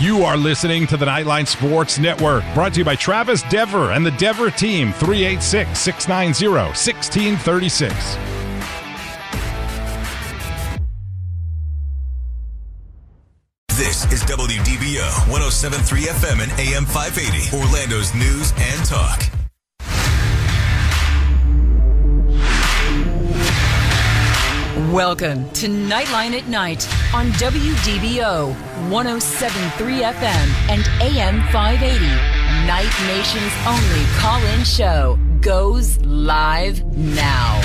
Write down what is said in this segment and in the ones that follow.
You are listening to the Knightline Sports Network, brought to you by Travis Dever and the Dever team, 386-690-1636. This is WDBO 107.3 FM and AM 580, Orlando's news and talk. Welcome to Knightline at Night on WDBO 107.3 FM and AM 580. Night Nation's only call-in show goes live now.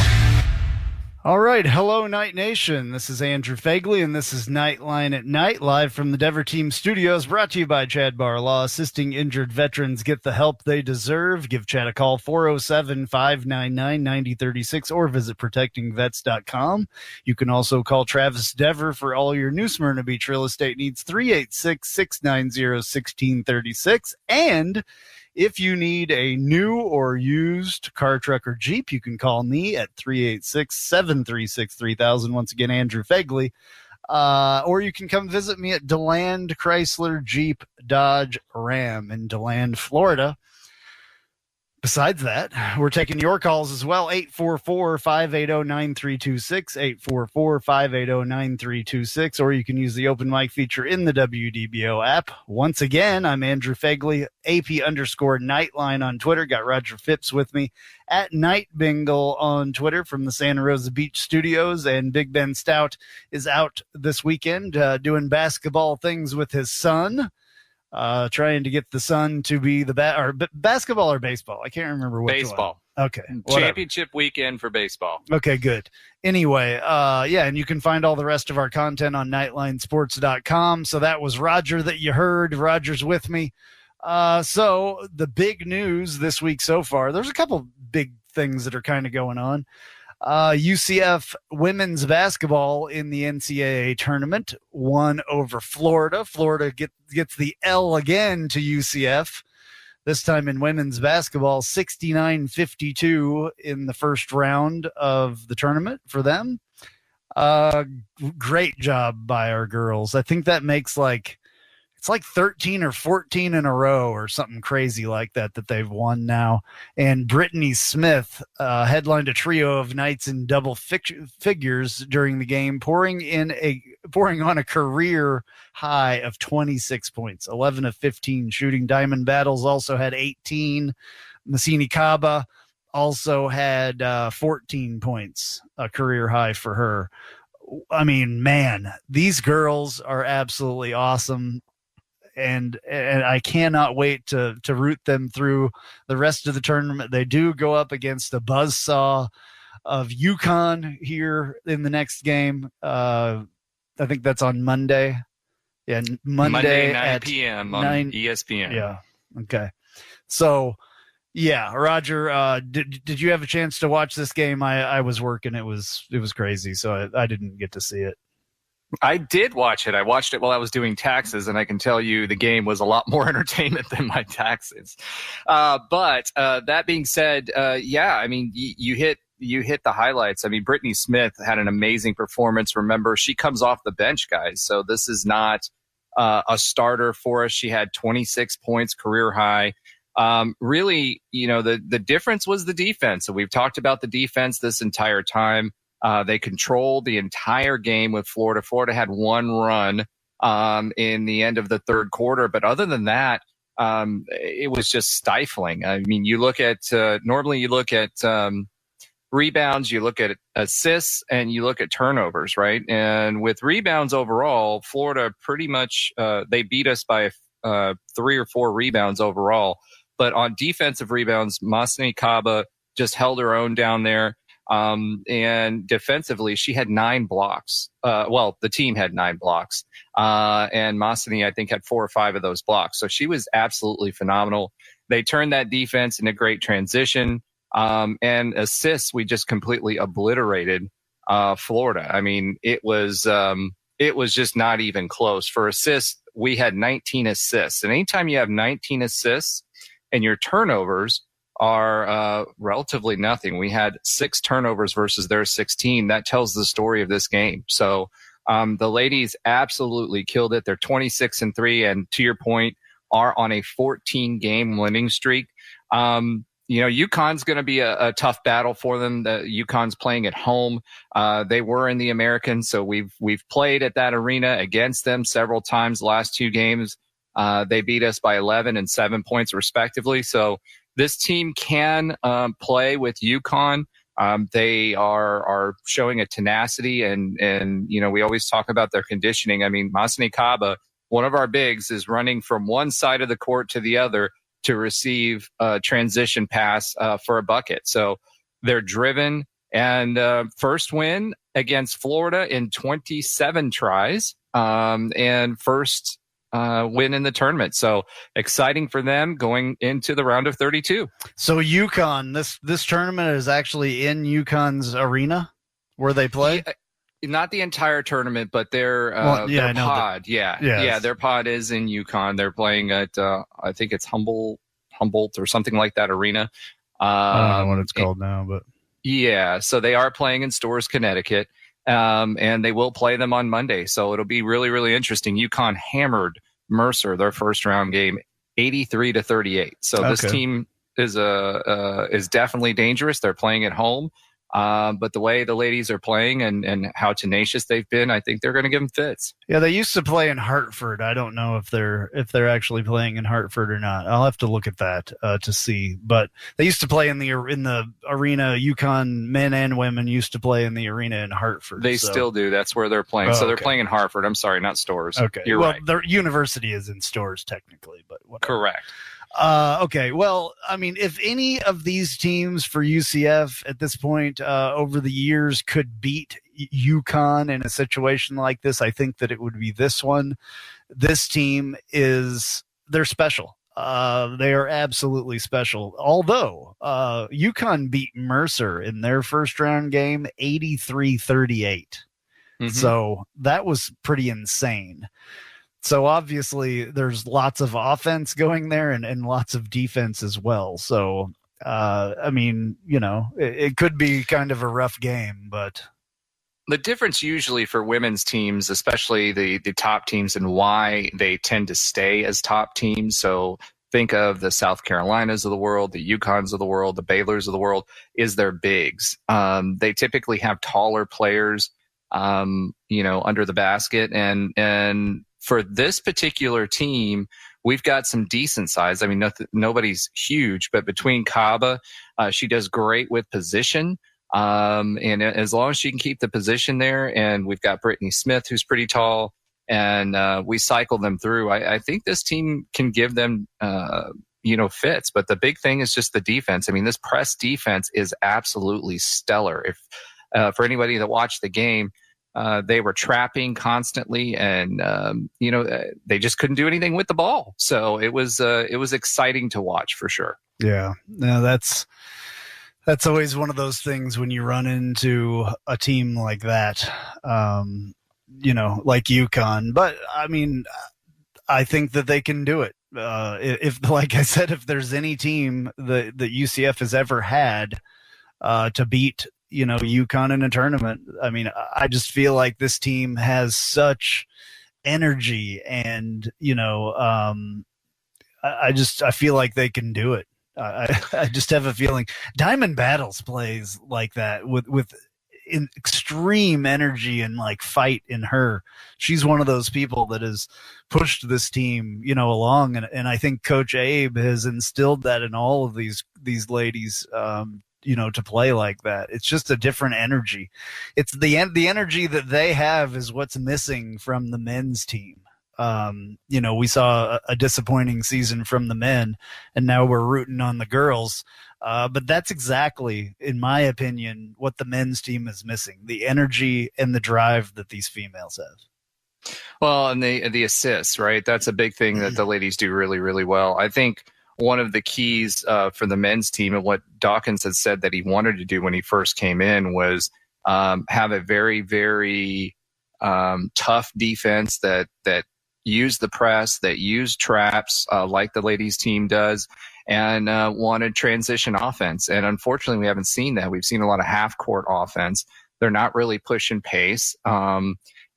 All right. Hello, Night Nation. This is Andrew Phegley, and this is Knightline at Night, live from the Dever Team Studios, brought to you by Chad Barlaw, assisting injured veterans get the help they deserve. Give Chad a call, 407-599-9036, or visit protectingvets.com. You can also call Travis Dever for all your New Smyrna Beach real estate needs, 386-690-1636. And if you need a new or used car, truck, or Jeep, you can call me at 386-736-3000. Once again, Andrew Phegley. Or you can come visit me at DeLand Chrysler Jeep Dodge Ram in DeLand, Florida. Besides that, we're taking your calls as well, 844-580-9326, 844-580-9326, or you can use the open mic feature in the WDBO app. Once again, I'm Andrew Phegley, AP_Knightline on Twitter. Got Roger Phipps with me at Night Bengal on Twitter from the Santa Rosa Beach studios, and Big Ben Stout is out this weekend doing basketball things with his son. Trying to get the son to be the basketball or baseball. I can't remember which baseball. One. Okay. Championship weekend for baseball. Okay, good. Anyway, and you can find all the rest of our content on nightlinesports.com. So that was Roger that you heard. Roger's with me. So the big news this week so far, there's a couple big things that are kind of going on. UCF women's basketball in the Ncaa tournament won over Florida. Florida gets the L again to UCF, this time in women's basketball, 69-52 in the first round of the tournament for them. Great job by our girls. I think that makes it's like 13 or 14 in a row or something crazy like that they've won now. And Brittany Smith headlined a trio of nights in double figures during the game, pouring on a career high of 26 points, 11 of 15 shooting. Diamond Battles also had 18. Ncaa also had 14 points, a career high for her. I mean, man, these girls are absolutely awesome. And I cannot wait to root them through the rest of the tournament. They do go up against the buzzsaw of UConn here in the next game. I think that's on Monday. Yeah, Monday 9 at p.m. on ESPN. Yeah. Okay. So, yeah, Roger, did you have a chance to watch this game? I was working. It was crazy, so I didn't get to see it. I did watch it. I watched it while I was doing taxes, and I can tell you the game was a lot more entertainment than my taxes. But that being said, I mean, you hit the highlights. I mean, Brittany Smith had an amazing performance. Remember, she comes off the bench, guys. So this is not a starter for us. She had 26 points, career high. Really, the difference was the defense. So we've talked about the defense this entire time. They controlled the entire game with Florida. Florida had one run in the end of the third quarter. But other than that, it was just stifling. I mean, you look at normally you look at rebounds, you look at assists, and you look at turnovers, right? And with rebounds overall, Florida pretty much they beat us by 3 or 4 rebounds overall. But on defensive rebounds, Ncaa just held her own down there. And defensively, she had 9 blocks. The team had 9 blocks. And Masani, I think, had 4 or 5 of those blocks. So she was absolutely phenomenal. They turned that defense into great transition. And assists, we just completely obliterated Florida. I mean, it was just not even close. For assists, we had 19 assists. And anytime you have 19 assists and your turnovers are relatively nothing. We had 6 turnovers versus their 16. That tells the story of this game. So The ladies absolutely killed it. They're 26-3, and to your point, are on a 14-game winning streak. UConn's going to be a tough battle for them. The UConn's playing at home. They were in the American, so we've played at that arena against them several times the last 2 games. They beat us by 11 and 7 points respectively. So this team can play with UConn. They are showing a tenacity, and we always talk about their conditioning. I mean, Ncaa, one of our bigs, is running from one side of the court to the other to receive a transition pass for a bucket. So they're driven, and first win against Florida in 27 tries, and first win in the tournament. So exciting for them going into the round of 32. So UConn, this tournament is actually in UConn's arena where they play? Not the entire tournament, but their pod. Their pod is in UConn. They're playing at I think it's Humboldt or something like that arena. I don't know what it's called now, but yeah. So they are playing in Storrs, Connecticut, and they will play them on Monday. So it'll be really, really interesting. UConn hammered Mercer their first round game, 83-38. So this team is definitely dangerous. They're playing at home. But the way the ladies are playing and how tenacious they've been, I think they're going to give them fits. Yeah, they used to play in Hartford. I don't know if they're actually playing in Hartford or not. I'll have to look at that to see. But they used to play in the arena. UConn men and women used to play in the arena in Hartford. They still do. That's where they're playing. So they're playing in Hartford. I'm sorry, not Storrs. Okay, you're right. Their university is in Storrs technically, but whatever. Correct. Okay. Well, I mean, if any of these teams for UCF at this point over the years could beat UConn in a situation like this, I think that it would be this one. This team they're special. They are absolutely special. Although UConn beat Mercer in their first round game 83-38. Mm-hmm. So that was pretty insane. So obviously there's lots of offense going there and lots of defense as well. So, I mean, it could be kind of a rough game, but the difference usually for women's teams, especially the top teams, and why they tend to stay as top teams. So think of the South Carolinas of the world, the UConns of the world, the Baylors of the world, is their bigs. They typically have taller players, under the basket, and for this particular team, we've got some decent size. I mean, nobody's huge, but between Kaba, she does great with position. And as long as she can keep the position there, and we've got Brittany Smith, who's pretty tall, and we cycle them through, I think this team can give them, fits. But the big thing is just the defense. I mean, this press defense is absolutely stellar. If for anybody that watched the game, they were trapping constantly, and they just couldn't do anything with the ball. So it was exciting to watch for sure. Yeah, no, that's always one of those things when you run into a team like that, like UConn. But I mean, I think that they can do it. If, like I said, if there's any team that UCF has ever had to beat, UConn in a tournament, I mean, I just feel like this team has such energy, and I feel like they can do it. I just have a feeling Diamond Battles plays like that with extreme energy and like fight in her. She's one of those people that has pushed this team, along, and I think Coach Abe has instilled that in all of these ladies. To play like that. It's just a different energy. It's the energy that they have is what's missing from the men's team. We saw a disappointing season from the men, and now we're rooting on the girls. But that's exactly, in my opinion, what the men's team is missing: the energy and the drive that these females have. Well, and the assists, right? That's a big thing that the ladies do really, really well. I think one of the keys for the men's team, and what Dawkins had said that he wanted to do when he first came in, was have a very, very tough defense that used the press, that used traps like the ladies team does, and wanted transition offense. And unfortunately, we haven't seen that. We've seen a lot of half-court offense. They're not really pushing pace.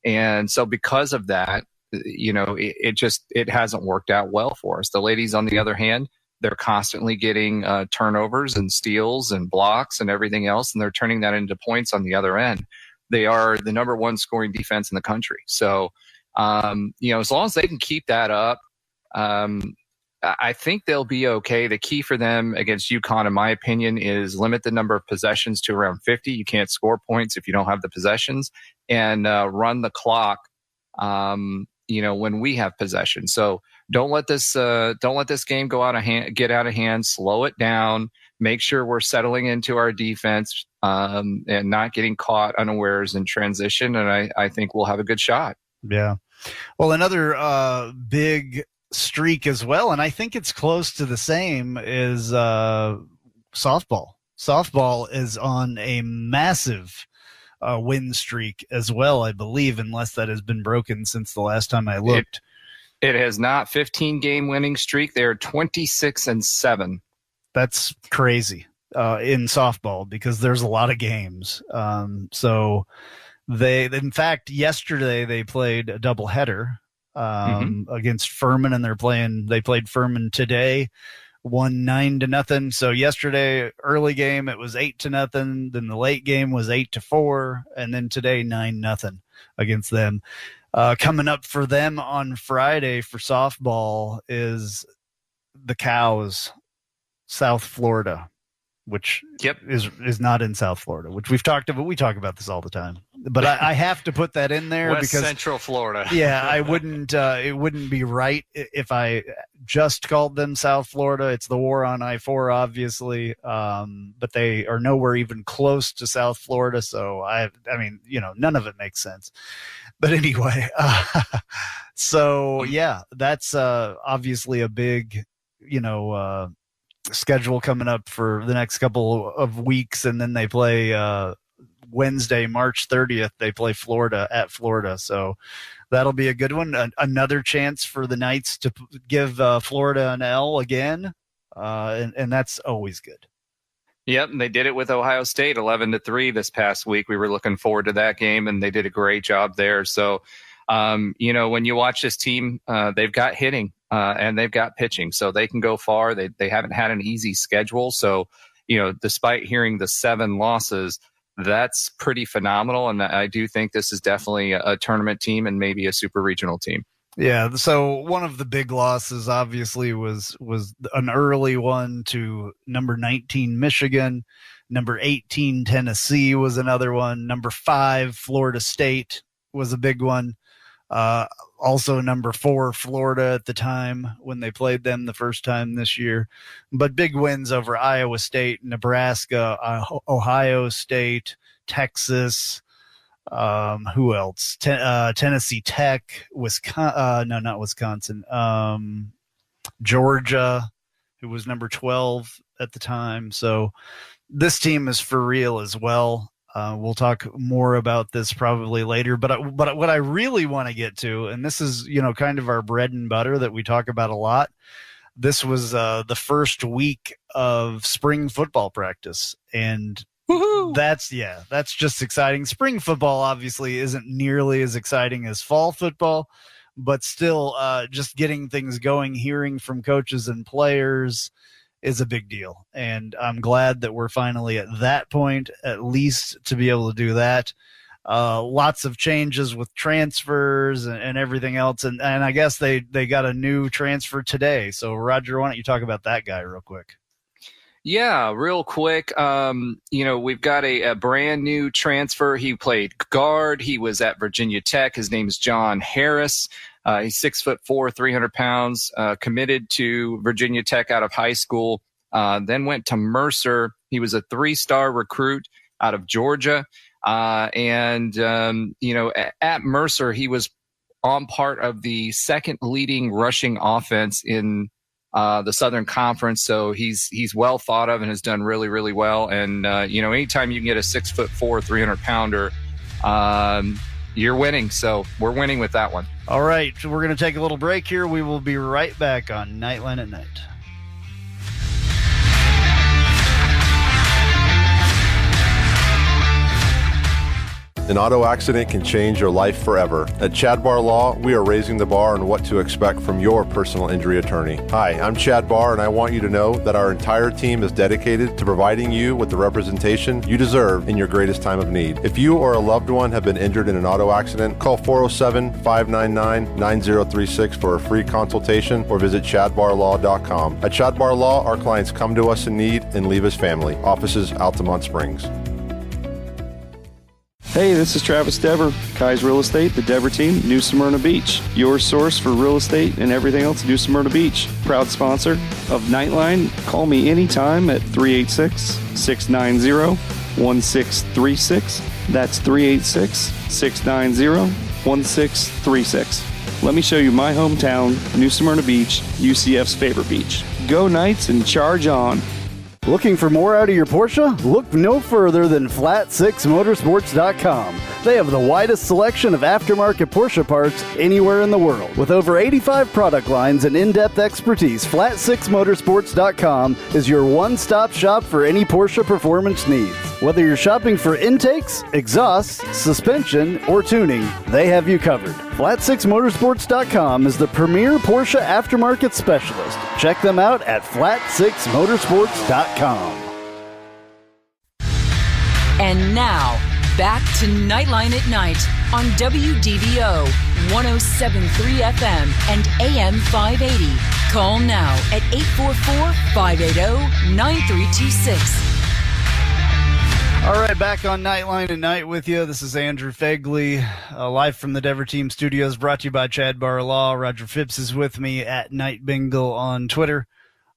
And so because of that, it hasn't worked out well for us. The ladies, on the other hand, they're constantly getting turnovers and steals and blocks and everything else, and they're turning that into points on the other end. They are the number one scoring defense in the country. So, as long as they can keep that up, I think they'll be okay. The key for them against UConn, in my opinion, is limit the number of possessions to around 50. You can't score points if you don't have the possessions, and run the clock, when we have possession. So don't let this game get out of hand. Slow it down. Make sure we're settling into our defense and not getting caught unawares in transition. And I think we'll have a good shot. Yeah. Well, another big streak as well, and I think it's close to the same, is softball. Softball is on a massive win streak as well, I believe, unless that has been broken since the last time I looked. It has not. 15-game winning streak. They're 26-7. That's crazy in softball because there's a lot of games. So in fact, yesterday they played a doubleheader against Furman, and they played Furman today, won 9-0. So yesterday, early game, it was 8-0. Then the late game was 8-4, and then today 9-0 against them. Coming up for them on Friday for softball is the Cows, South Florida, which is not in South Florida, which we've talked about. We talk about this all the time, but I have to put that in there West because Central Florida. Yeah, I wouldn't. It wouldn't be right if I just called them South Florida. It's the war on I-4, obviously, but they are nowhere even close to South Florida. So I mean, none of it makes sense. But anyway, so yeah, that's obviously a big, schedule coming up for the next couple of weeks, and then they play Wednesday, March 30th. They play Florida at Florida, so that'll be a good one. Another chance for the Knights to give Florida an L again, and that's always good. Yep, and they did it with Ohio State 11-3 this past week. We were looking forward to that game, and they did a great job there. So, when you watch this team, they've got hitting and they've got pitching, so they can go far. They haven't had an easy schedule. So, despite hearing the 7 losses, that's pretty phenomenal. And I do think this is definitely a tournament team and maybe a super regional team. Yeah, so one of the big losses obviously was an early one to number 19 Michigan, number 18 Tennessee was another one, number 5 Florida State was a big one. Also number 4 Florida at the time when they played them the first time this year. But big wins over Iowa State, Nebraska, Ohio State, Texas. Who else? Tennessee Tech, not Wisconsin. Georgia, who was number 12 at the time. So this team is for real as well. We'll talk more about this probably later, but what I really want to get to, and this is, kind of our bread and butter that we talk about a lot. This was the first week of spring football practice, and woo-hoo! That's just exciting. Spring football obviously isn't nearly as exciting as fall football, but still just getting things going, hearing from coaches and players is a big deal. And I'm glad that we're finally at that point, at least to be able to do that. Lots of changes with transfers and everything else. And I guess they got a new transfer today. So Roger, why don't you talk about that guy real quick? Yeah, real quick. We've got a brand new transfer. He played guard. He was at Virginia Tech. His name is John Harris. He's 6'4", 300 pounds, committed to Virginia Tech out of high school, then went to Mercer. He was a 3-star recruit out of Georgia. At Mercer, he was on part of the second leading rushing offense in the Southern Conference. So he's well thought of and has done really, really well. And, anytime you can get a 6'4", 300-pounder, you're winning. So we're winning with that one. All right. So we're going to take a little break here. We will be right back on Knightline at Night. An auto accident can change your life forever. At Chad Barr Law, we are raising the bar on what to expect from your personal injury attorney. Hi, I'm Chad Barr, and I want you to know that our entire team is dedicated to providing you with the representation you deserve in your greatest time of need. If you or a loved one have been injured in an auto accident, call 407-599-9036 for a free consultation or visit chadbarlaw.com. At Chad Barr Law, our clients come to us in need and leave as family. Offices Altamont Springs. Hey, this is Travis Dever, Kai's Real Estate, the Dever team, New Smyrna Beach. Your source for real estate and everything else, New Smyrna Beach. Proud sponsor of Knightline. Call me anytime at 386-690-1636. That's 386-690-1636. Let me show you my hometown, New Smyrna Beach, UCF's favorite beach. Go Knights and charge on. Looking for more out of your Porsche? Look no further than Flat6Motorsports.com. They have the widest selection of aftermarket Porsche parts anywhere in the world. With over 85 product lines and in-depth expertise, Flat6Motorsports.com is your one-stop shop for any Porsche performance needs. Whether you're shopping for intakes, exhausts, suspension, or tuning, they have you covered. Flat6Motorsports.com is the premier Porsche aftermarket specialist. Check them out at Flat6Motorsports.com. And now, back to Nightline at Night on WDBO 107.3 FM and AM 580. Call now at 844-580-9326. All right, back on Nightline at Night with you. This is Andrew Phegley, live from the Dever Team Studios, brought to you by Chad Barr Law. Roger Phipps is with me at Night Bengal on Twitter.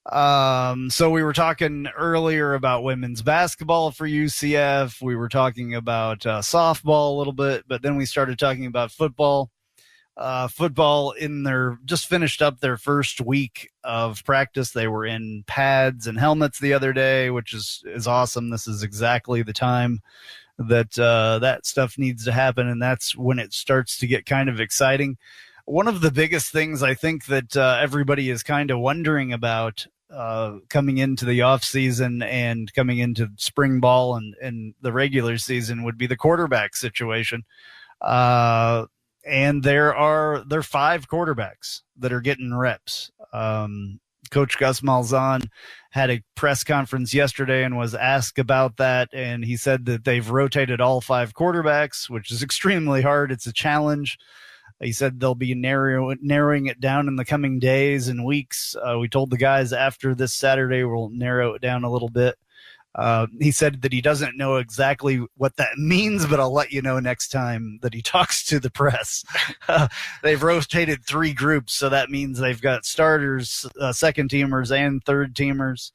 So we were talking earlier about women's basketball for UCF. We were talking about softball a little bit, but then we started talking about football. Football just finished up their first week of practice. They were in pads and helmets the other day, which is awesome. This is exactly the time that that stuff needs to happen, and that's when it starts to get kind of exciting. One of the biggest things I think that everybody is kind of wondering about coming into the off season and coming into spring ball and the regular season would be the quarterback situation. And there are 5 quarterbacks that are getting reps. Coach Gus Malzahn had a press conference yesterday and was asked about that, and he said that they've rotated all 5 quarterbacks, which is extremely hard. It's a challenge. He said they'll be narrowing it down in the coming days and weeks. We told the guys after this Saturday we'll narrow it down a little bit. He said that he doesn't know exactly what that means, but I'll let you know next time that he talks to the press. They've rotated 3 groups, so that means they've got starters, second-teamers, and third-teamers.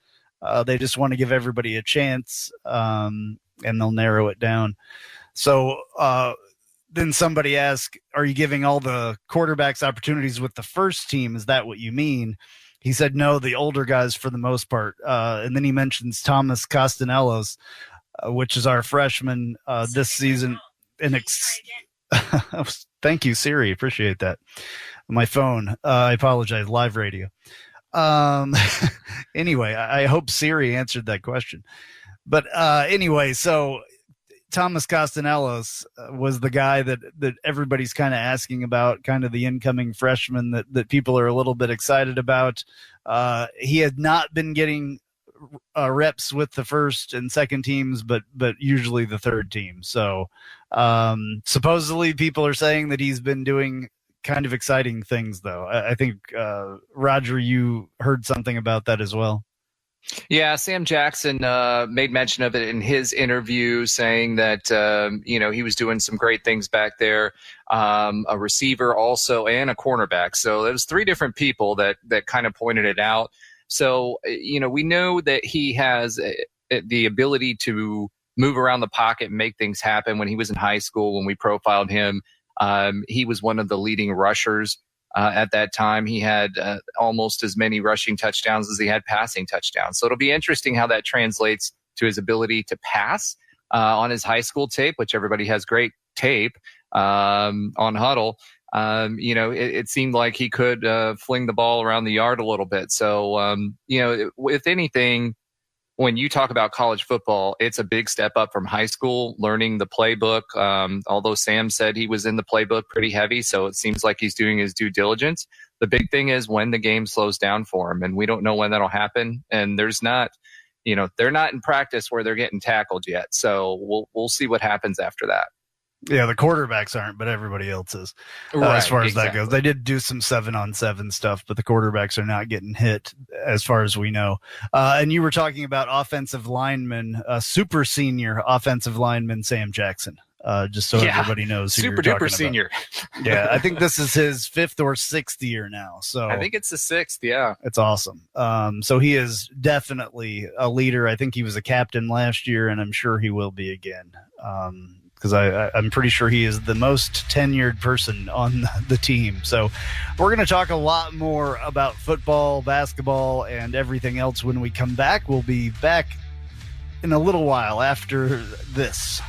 They just want to give everybody a chance, and they'll narrow it down. So then somebody asked, are you giving all the quarterbacks opportunities with the first team? Is that what you mean? He said, no, the older guys for the most part. And then he mentions Thomas Costanelos, which is our freshman this season. Thank you, Siri. Appreciate that. My phone. I apologize. Live radio. Anyway, I hope Siri answered that question. But anyway, so Thomas Costanelos was the guy that everybody's kind of asking about, kind of the incoming freshman that people are a little bit excited about. He had not been getting reps with the first and second teams, but usually the third team. So supposedly people are saying that he's been doing kind of exciting things, though. I think, Roger, you heard something about that as well. Yeah, Sam Jackson made mention of it in his interview, saying that he was doing some great things back there, a receiver also and a cornerback. So there was 3 different people that kind of pointed it out. So we know that he has the ability to move around the pocket and make things happen. When he was in high school, when we profiled him, he was one of the leading rushers. At that time, he had almost as many rushing touchdowns as he had passing touchdowns. So it'll be interesting how that translates to his ability to pass on his high school tape, which everybody has great tape on Huddle. It seemed like he could fling the ball around the yard a little bit. So, if anything, when you talk about college football, it's a big step up from high school, learning the playbook. Although Sam said he was in the playbook pretty heavy, so it seems like he's doing his due diligence. The big thing is when the game slows down for him, and we don't know when that'll happen. And there's not, they're not in practice where they're getting tackled yet. So we'll see what happens after that. Yeah, the quarterbacks aren't, but everybody else is. Right, as far as that exactly. goes, they did do some 7-on-7 stuff, but the quarterbacks are not getting hit, as far as we know. And you were talking about offensive lineman, super senior offensive lineman Sam Jackson. Just so everybody knows who super you're talking duper senior. about. Yeah, I think this is his 5th or 6th year now. So I think it's the 6th. Yeah, it's awesome. So he is definitely a leader. I think he was a captain last year, and I'm sure he will be again. Because I'm pretty sure he is the most tenured person on the team. So we're going to talk a lot more about football, basketball, and everything else when we come back. We'll be back in a little while after this.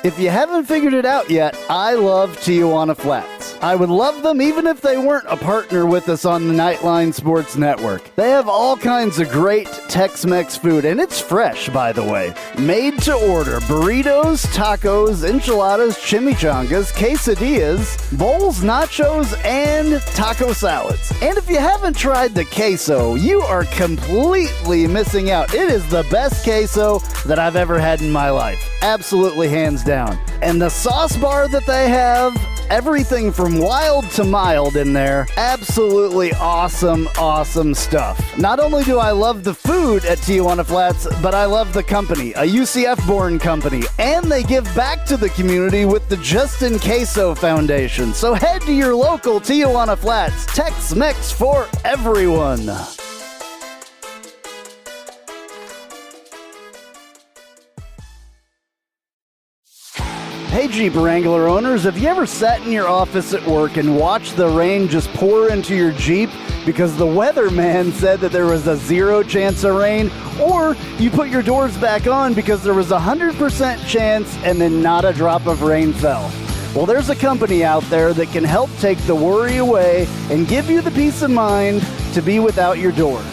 If you haven't figured it out yet, I love Tijuana Flats. I would love them even if they weren't a partner with us on the Knightline Sports Network. They have all kinds of great Tex-Mex food, and it's fresh, by the way. Made to order burritos, tacos, enchiladas, chimichangas, quesadillas, bowls, nachos, and taco salads. And if you haven't tried the queso, you are completely missing out. It is the best queso that I've ever had in my life. Absolutely hands down. And the sauce bar that they have, everything from wild to mild in there. Absolutely awesome, awesome stuff. Not only do I love the food at Tijuana Flats, but I love the company, a UCF-born company. And they give back to the community with the Justin Queso Foundation. So head to your local Tijuana Flats. Tex-Mex for everyone. Hey Jeep Wrangler owners, have you ever sat in your office at work and watched the rain just pour into your Jeep because the weatherman said that there was a 0 chance of rain? Or you put your doors back on because there was a 100% chance and then not a drop of rain fell? Well, there's a company out there that can help take the worry away and give you the peace of mind to be without your doors.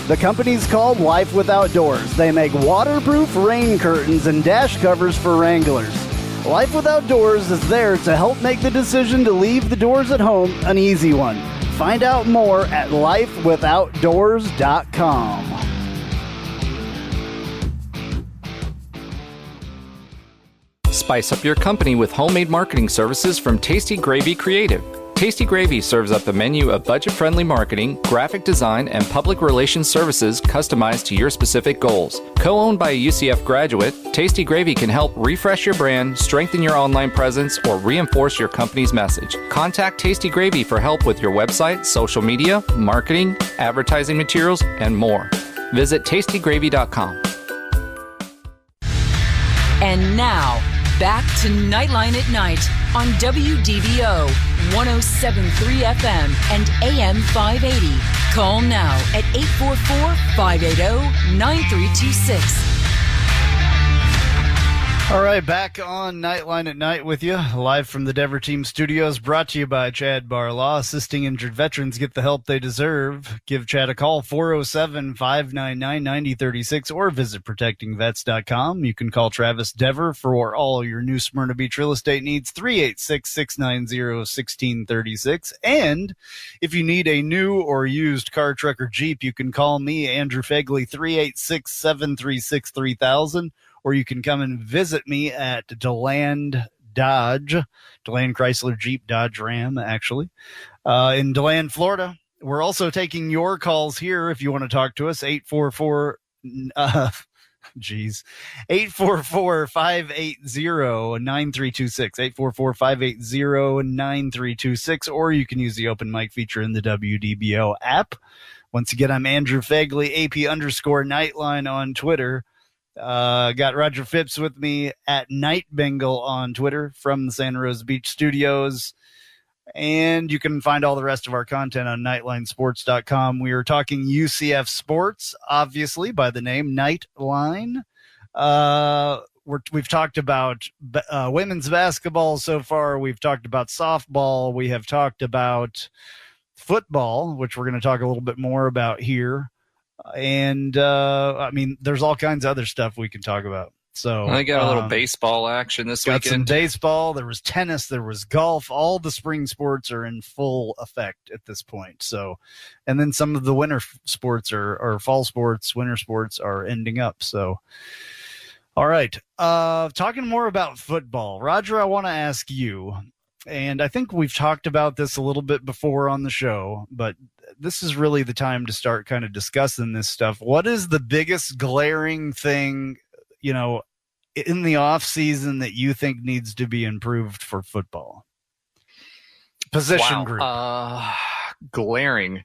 The company's called Life Without Doors. They make waterproof rain curtains and dash covers for Wranglers. Life Without Doors is there to help make the decision to leave the doors at home an easy one. Find out more at lifewithoutdoors.com. Spice up your company with homemade marketing services from Tasty Gravy Creative. Tasty Gravy serves up a menu of budget-friendly marketing, graphic design, and public relations services customized to your specific goals. Co-owned by a UCF graduate, Tasty Gravy can help refresh your brand, strengthen your online presence, or reinforce your company's message. Contact Tasty Gravy for help with your website, social media, marketing, advertising materials, and more. Visit tastygravy.com. And now, back to Nightline at Night on WDBO 107.3 FM and AM 580. Call now at 844-580-9326. All right, back on Nightline at Night with you, live from the Dever Team Studios, brought to you by Chad Barlaw. Assisting injured veterans get the help they deserve. Give Chad a call, 407-599-9036, or visit protectingvets.com. You can call Travis Dever for all your new Smyrna Beach real estate needs, 386-690-1636. And if you need a new or used car, truck, or Jeep, you can call me, Andrew Phegley, 386-736-3000. Or you can come and visit me at DeLand Dodge, DeLand Chrysler Jeep Dodge Ram, actually, in DeLand, Florida. We're also taking your calls here if you want to talk to us, 844-580-9326, 844-580-9326, or you can use the open mic feature in the WDBO app. Once again, I'm Andrew Phegley, AP_Knightline on Twitter. Got Roger Phipps with me at Night Bengal on Twitter from the Santa Rosa Beach studios. And you can find all the rest of our content on nightlinesports.com. We are talking UCF sports, obviously, by the name Knightline. We've talked about women's basketball so far. We've talked about softball. We have talked about football, which we're going to talk a little bit more about here. And, I mean, there's all kinds of other stuff we can talk about. So I got a little baseball action this got weekend. Some baseball. There was tennis. There was golf. All the spring sports are in full effect at this point. So, and then some of the winter sports or fall sports, winter sports are ending up. So, all right. Talking more about football, Roger, I want to ask you, and I think we've talked about this a little bit before on the show, but this is really the time to start kind of discussing this stuff. What is the biggest glaring thing, you know, in the off season that you think needs to be improved for football? Position group. Glaring.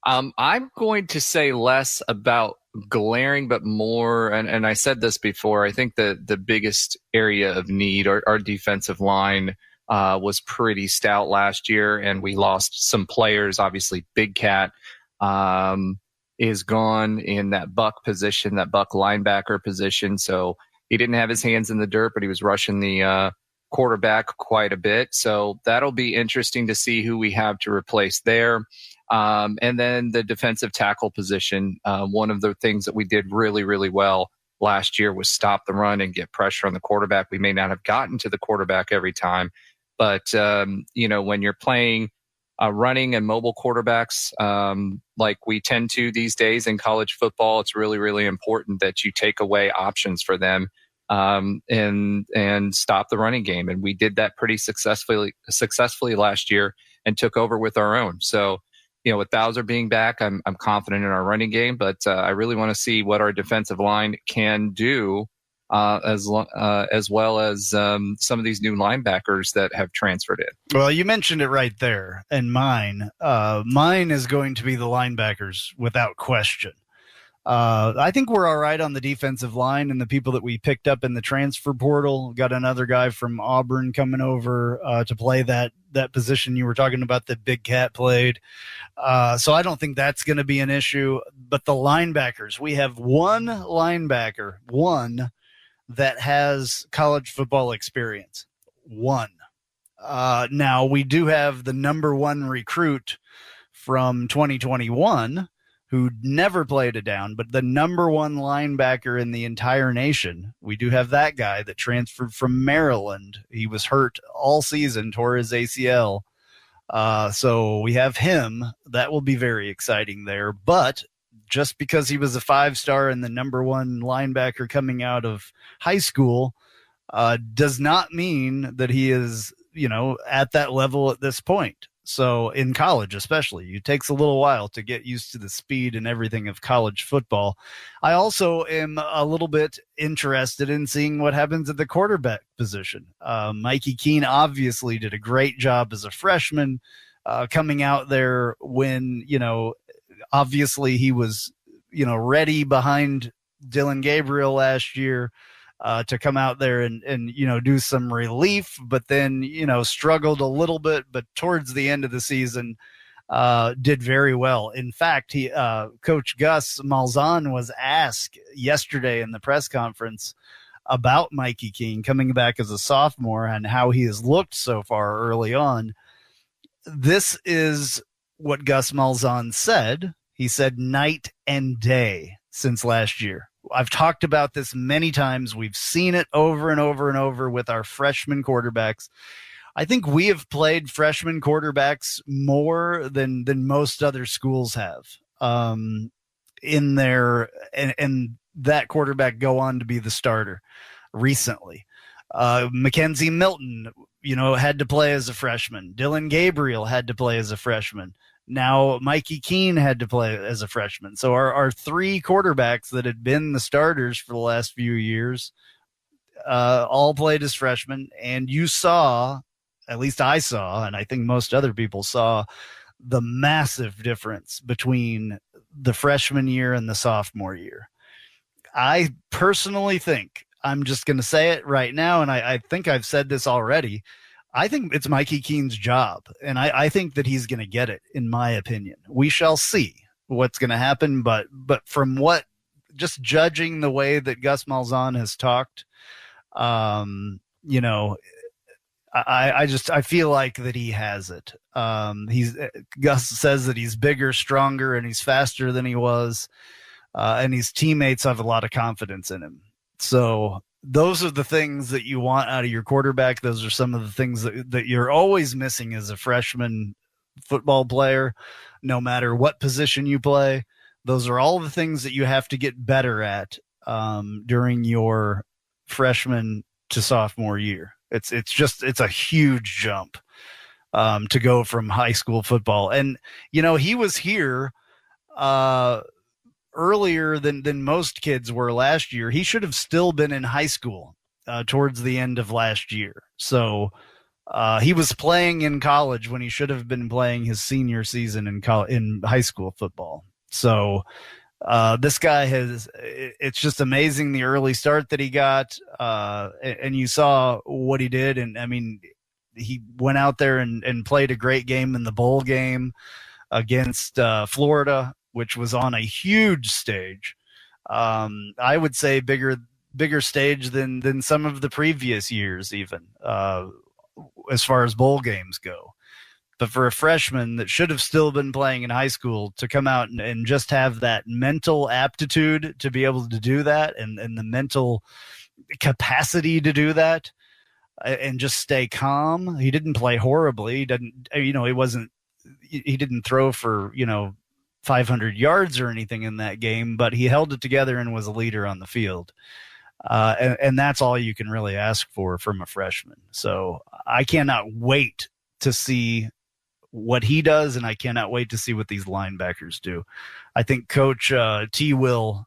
I'm going to say less about glaring, but more, and I said this before, I think the biggest area of need, our defensive line, was pretty stout last year, and we lost some players. Obviously, Big Cat is gone in that buck position, that buck linebacker position. So he didn't have his hands in the dirt, but he was rushing the quarterback quite a bit. So that'll be interesting to see who we have to replace there. And then the defensive tackle position, one of the things that we did really, really well last year was stop the run and get pressure on the quarterback. We may not have gotten to the quarterback every time, but, you know, when you're playing running and mobile quarterbacks like we tend to these days in college football, it's really, really important that you take away options for them and stop the running game. And we did that pretty successfully last year and took over with our own. So, you know, with Bowser being back, I'm confident in our running game, but I really want to see what our defensive line can do as well as some of these new linebackers that have transferred in. Well, you mentioned it right there. And mine is going to be the linebackers without question. I think we're all right on the defensive line and the people that we picked up in the transfer portal. Got another guy from Auburn coming over to play that position you were talking about that Big Cat played. So I don't think that's going to be an issue. But the linebackers, we have one linebacker, that has college football experience. One. Now, we do have the number one recruit from 2021 who never played a down, but the number one linebacker in the entire nation. We do have that guy that transferred from Maryland. He was hurt all season, tore his ACL. So we have him. That will be very exciting there. But just because he was a 5-star and the number one linebacker coming out of high school does not mean that he is, you know, at that level at this point. So in college, especially, it takes a little while to get used to the speed and everything of college football. I also am a little bit interested in seeing what happens at the quarterback position. Mikey Keene obviously did a great job as a freshman coming out there when, you know, obviously he was, you know, ready behind Dylan Gabriel last year to come out there and, you know, do some relief, but then, you know, struggled a little bit, but towards the end of the season did very well. In fact, Coach Gus Malzahn was asked yesterday in the press conference about Mikey Keene coming back as a sophomore and how he has looked so far early on. This is what Gus Malzahn said. He said night and day since last year. I've talked about this many times. We've seen it over and over and over with our freshman quarterbacks. I think we have played freshman quarterbacks more than most other schools have in there, and that quarterback go on to be the starter recently. Mackenzie Milton, you know, had to play as a freshman. Dylan Gabriel had to play as a freshman. Now Mikey Keene had to play as a freshman. So our three quarterbacks that had been the starters for the last few years all played as freshmen. And you saw, at least I saw, and I think most other people saw, the massive difference between the freshman year and the sophomore year. I personally think, I'm just going to say it right now, and I think I've said this already, I think it's Mikey Keene's job, and I think that he's going to get it, in my opinion. We shall see what's going to happen, but from what, just judging the way that Gus Malzahn has talked, you know, I feel like that he has it. Gus says that he's bigger, stronger, and he's faster than he was. And his teammates have a lot of confidence in him. So those are the things that you want out of your quarterback. Those are some of the things that you're always missing as a freshman football player, no matter what position you play. Those are all the things that you have to get better at during your freshman to sophomore year. It's a huge jump to go from high school football. And, he was here earlier than most kids were last year. He should have still been in high school towards the end of last year. So he was playing in college when he should have been playing his senior season in high school football. So this guy it's just amazing the early start that he got. And you saw what he did. And I mean, he went out there and played a great game in the bowl game against Florida, which was on a huge stage. I would say bigger stage than some of the previous years, even as far as bowl games go. But for a freshman that should have still been playing in high school to come out and just have that mental aptitude to be able to do that and the mental capacity to do that and just stay calm. He didn't play horribly. He didn't throw for, 500 yards or anything in that game, but he held it together and was a leader on the field. And that's all you can really ask for from a freshman. So I cannot wait to see what he does, and I cannot wait to see what these linebackers do. I think Coach T. Will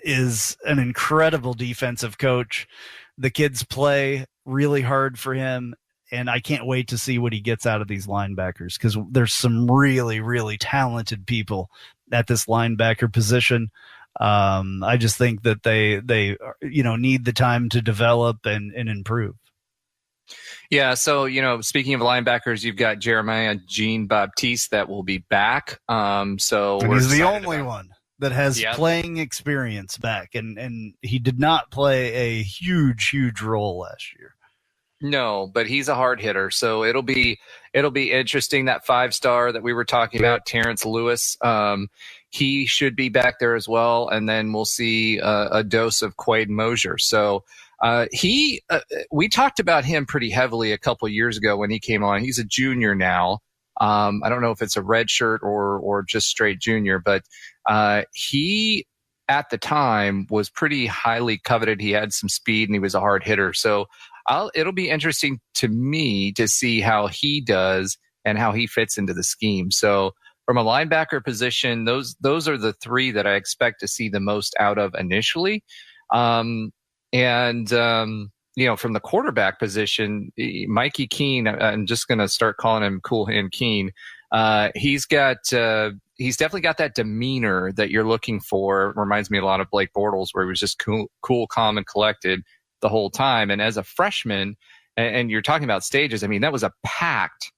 is an incredible defensive coach. The kids play really hard for him, and I can't wait to see what he gets out of these linebackers because there's some really, really talented people at this linebacker position. I just think that they need the time to develop and improve. Yeah, so, speaking of linebackers, you've got Jeremiah Jean-Baptiste that will be back. And he's the only one that has playing experience back, and he did not play a huge role last year. No, but he's a hard hitter, so it'll be interesting. That 5-star that we were talking about, Terrence Lewis, he should be back there as well, and then we'll see a dose of Quaid Mosier. So we talked about him pretty heavily a couple of years ago when he came on. He's a junior now. I don't know if it's a red shirt or just straight junior, but he at the time was pretty highly coveted. He had some speed and he was a hard hitter. So it'll be interesting to me to see how he does and how he fits into the scheme. So from a linebacker position, those are the three that I expect to see the most out of initially. From the quarterback position, Mikey Keene, I'm just going to start calling him Cool Hand Keene. He's definitely got that demeanor that you're looking for. Reminds me a lot of Blake Bortles, where he was just cool, calm, and collected the whole time. And as a freshman, and you're talking about stages, I mean, that was a packed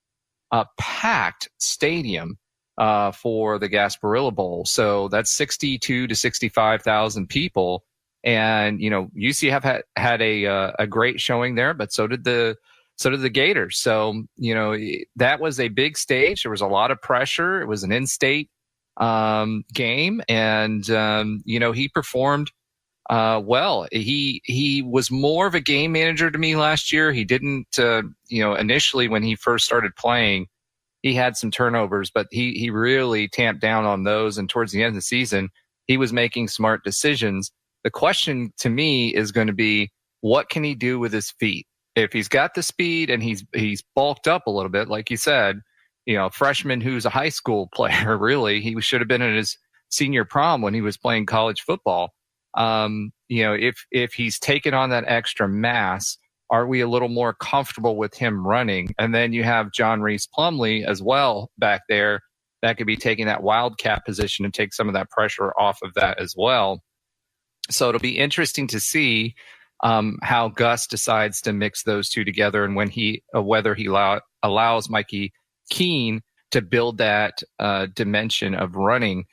stadium for the Gasparilla Bowl. So that's 62 to 65,000 people. And, UC have had a great showing there, but so did the Gators. So, that was a big stage. There was a lot of pressure. It was an in-state game. And, he performed well. He was more of a game manager to me last year. He didn't, initially when he first started playing, he had some turnovers, but he really tamped down on those. And towards the end of the season, he was making smart decisions. The question to me is going to be, what can he do with his feet? If he's got the speed and he's bulked up a little bit, like you said, freshman who's a high school player, really, he should have been in his senior prom when he was playing college football. If he's taken on that extra mass, are we a little more comfortable with him running? And then you have John Reese Plumlee as well back there that could be taking that wildcat position and take some of that pressure off of that as well. So it'll be interesting to see how Gus decides to mix those two together, and whether he allows Mikey Keene to build that dimension of running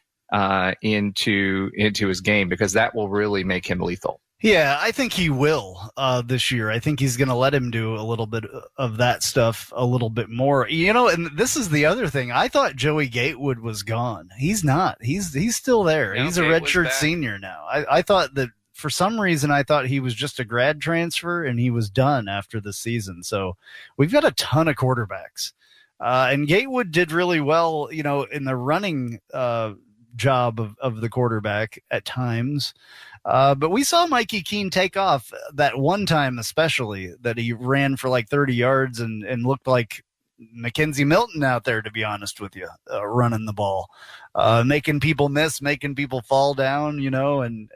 into his game, because that will really make him lethal. Yeah, I think he will this year. I think he's going to let him do a little bit of that stuff a little bit more. And this is the other thing. I thought Joey Gatewood was gone. He's not. He's still there. No, he's a redshirt senior now. I thought that for some reason I thought he was just a grad transfer and he was done after the season. So we've got a ton of quarterbacks. And Gatewood did really well, in the running job of the quarterback at times. But we saw Mikey Keene take off that one time, especially that he ran for like 30 yards and looked like Mackenzie Milton out there, to be honest with you, running the ball, making people miss, making people fall down, and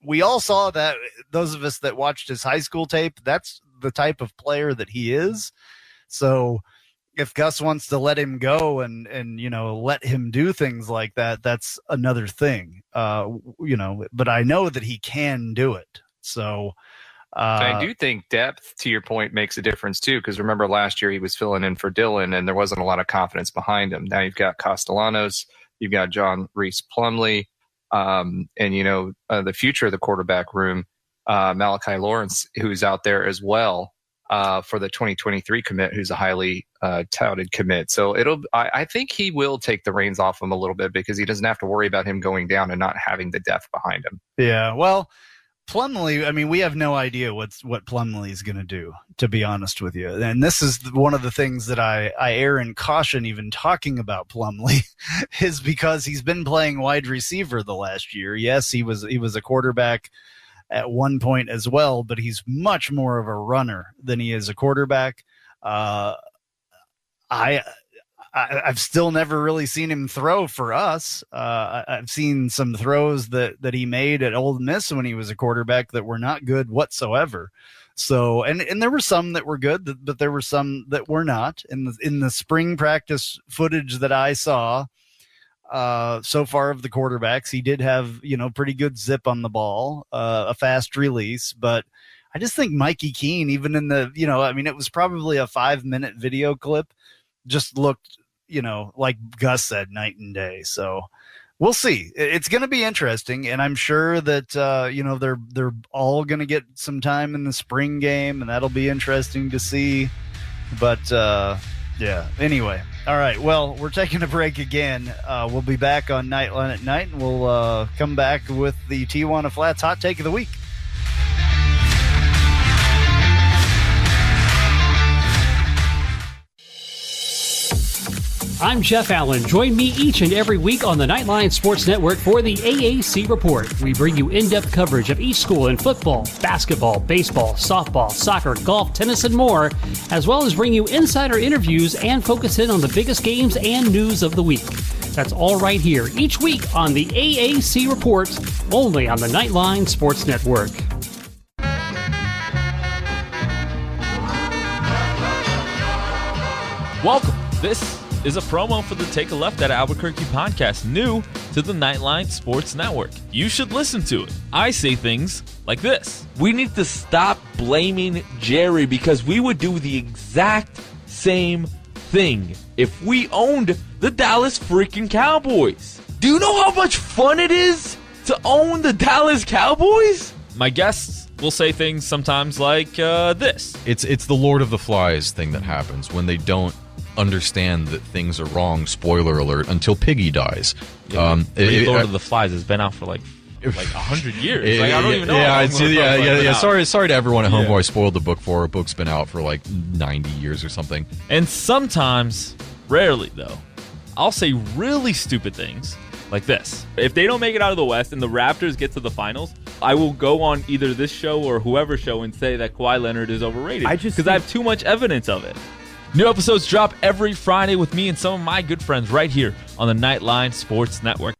we all saw that. Those of us that watched his high school tape, that's the type of player that he is. So if Gus wants to let him go and let him do things like that, that's another thing. But I know that he can do it. So I do think depth, to your point, makes a difference too. Because remember last year he was filling in for Dylan, and there wasn't a lot of confidence behind him. Now you've got Costanelos, you've got John Reese Plumlee, and the future of the quarterback room, Malachi Lawrence, who's out there as well. For the 2023 commit, who's a highly touted commit. So I think he will take the reins off him a little bit because he doesn't have to worry about him going down and not having the depth behind him. Yeah, well, Plumlee, we have no idea what Plumlee is going to do, to be honest with you. And this is one of the things that I err in caution even talking about Plumlee is because he's been playing wide receiver the last year. Yes, he was a quarterback at one point as well, but he's much more of a runner than he is a quarterback. I've still never really seen him throw for us. I've seen some throws that he made at Ole Miss when he was a quarterback that were not good whatsoever. So, and there were some that were good, but there were some that were not. In the spring practice footage that I saw, so far of the quarterbacks, he did have, pretty good zip on the ball, a fast release, but I just think Mikey Keene, even in the, it was probably a 5-minute video clip, just looked, like Gus said, night and day. So we'll see. It's going to be interesting. And I'm sure that, they're all going to get some time in the spring game, and that'll be interesting to see. But, yeah, anyway. All right, well, we're taking a break again. We'll be back on Knightline at night, and we'll come back with the Tijuana Flats Hot Take of the Week. I'm Jeff Allen. Join me each and every week on the Knightline Sports Network for the AAC Report. We bring you in-depth coverage of each school in football, basketball, baseball, softball, soccer, golf, tennis, and more, as well as bring you insider interviews and focus in on the biggest games and news of the week. That's all right here each week on the AAC Report, only on the Knightline Sports Network. Welcome. This is a promo for the Take a Left at Albuquerque podcast, new to the Knightline Sports Network. You should listen to it. I say things like this. We need to stop blaming Jerry because we would do the exact same thing if we owned the Dallas freaking Cowboys. Do you know how much fun it is to own the Dallas Cowboys? My guests will say things sometimes like this. It's the Lord of the Flies thing that happens when they don't understand that things are wrong, spoiler alert, until Piggy dies. Yeah, Lord of the Flies has been out for like 100 years. I don't even know. Yeah. Sorry to everyone at home who I spoiled the book for. A book's been out for like 90 years or something. And sometimes, rarely though, I'll say really stupid things like this. If they don't make it out of the West and the Raptors get to the finals, I will go on either this show or whoever's show and say that Kawhi Leonard is overrated because I have too much evidence of it. New episodes drop every Friday with me and some of my good friends right here on the Knightline Sports Network.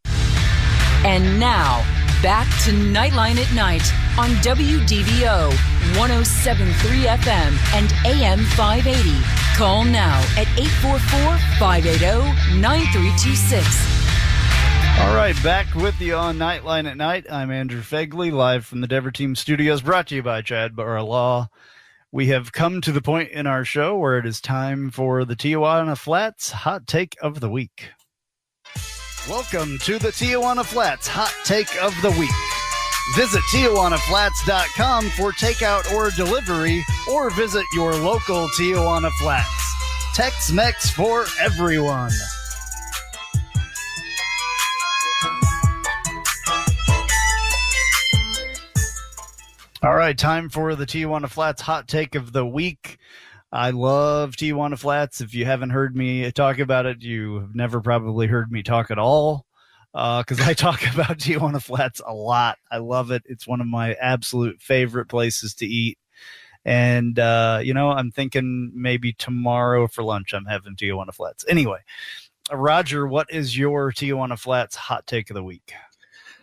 And now, back to Knightline at Night on WDBO 107.3 FM and AM 580. Call now at 844-580-9326. All right, back with you on Knightline at Night. I'm Andrew Phegley, live from the Dever Team Studios, brought to you by Chad Barra. We have come to the point in our show where it is time for the Tijuana Flats Hot Take of the Week. Welcome to the Tijuana Flats Hot Take of the Week. Visit TijuanaFlats.com for takeout or delivery, or visit your local Tijuana Flats. Tex-Mex for everyone. All right, time for the Tijuana Flats hot take of the week. I love Tijuana Flats. If you haven't heard me talk about it, you have never probably heard me talk at all, because I talk about Tijuana Flats a lot. I love it. It's one of my absolute favorite places to eat. And, I'm thinking maybe tomorrow for lunch I'm having Tijuana Flats. Anyway, Roger, what is your Tijuana Flats hot take of the week?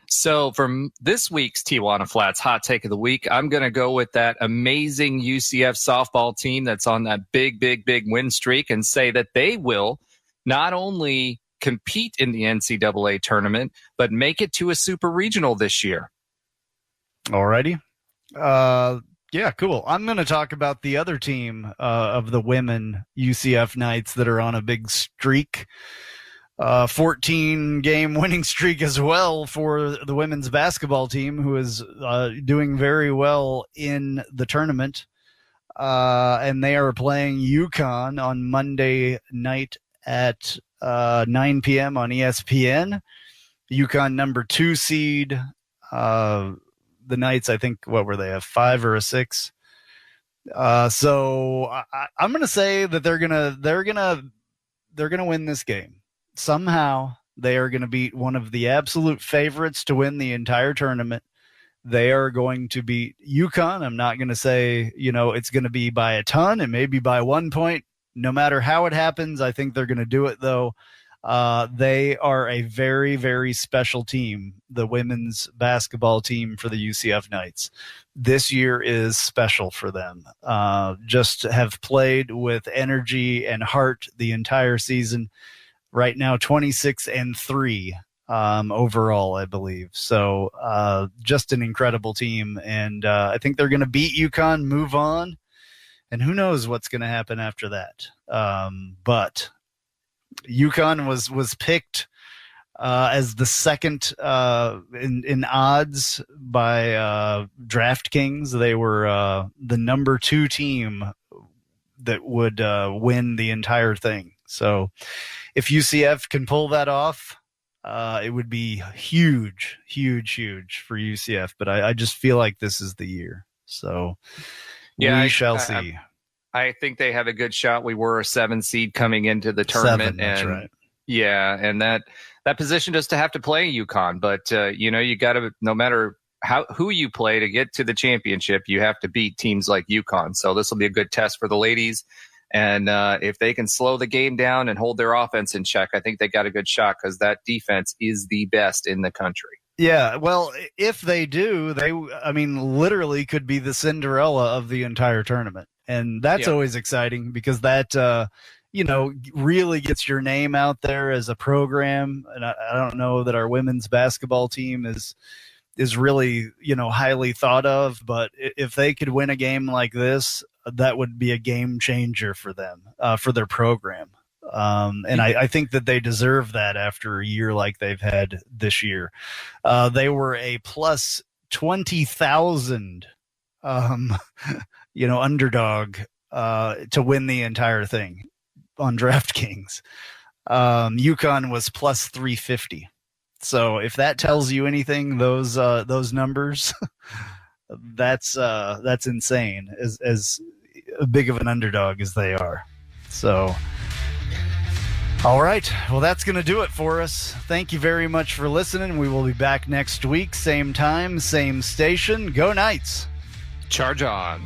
So from this week's Tijuana Flats hot take of the week, I'm going to go with that amazing UCF softball team that's on that big win streak and say that they will not only compete in the NCAA tournament, but make it to a super regional this year. Alrighty. Yeah, cool. I'm going to talk about the other team of the women UCF Knights that are on a big streak. 14-game winning streak as well for the women's basketball team, who is doing very well in the tournament. And they are playing UConn on Monday night at 9 p.m. on ESPN. UConn number 2 seed. The Knights, I think, what were they, a 5 or a 6? So I'm going to say that they're gonna win this game. Somehow they are going to beat one of the absolute favorites to win the entire tournament. They are going to beat UConn. I'm not going to say, it's going to be by a ton and maybe by 1 point. No matter how it happens, I think they're going to do it, though. They are a very, very special team, the women's basketball team for the UCF Knights. This year is special for them. Just have played with energy and heart the entire season. Right now, 26-3 overall, I believe. So just an incredible team. And I think they're going to beat UConn, move on. And who knows what's going to happen after that. But UConn was picked as the second in odds by DraftKings. They were the number 2 team that would win the entire thing. So if UCF can pull that off, it would be huge for UCF. But I just feel like this is the year. So we shall see. I think they have a good shot. We were a 7 seed coming into the tournament. 7, that's right. Yeah, and that position just to have to play UConn. But, you got to, no matter who you play to get to the championship, you have to beat teams like UConn. So this will be a good test for the ladies. And if they can slow the game down and hold their offense in check, I think they got a good shot because that defense is the best in the country. Yeah, well, if they do, literally could be the Cinderella of the entire tournament. And that's always exciting because that, really gets your name out there as a program. And I don't know that our women's basketball team is really, highly thought of. But if they could win a game like this, that would be a game changer for them, for their program. And I think that they deserve that after a year like they've had this year. They were a plus 20,000, underdog to win the entire thing on DraftKings. UConn was plus 350. So if that tells you anything, those numbers, that's insane. As big of an underdog as they are. So. All right. Well, that's going to do it for us. Thank you very much for listening. We will be back next week. Same time, same station. Go Knights. Charge on.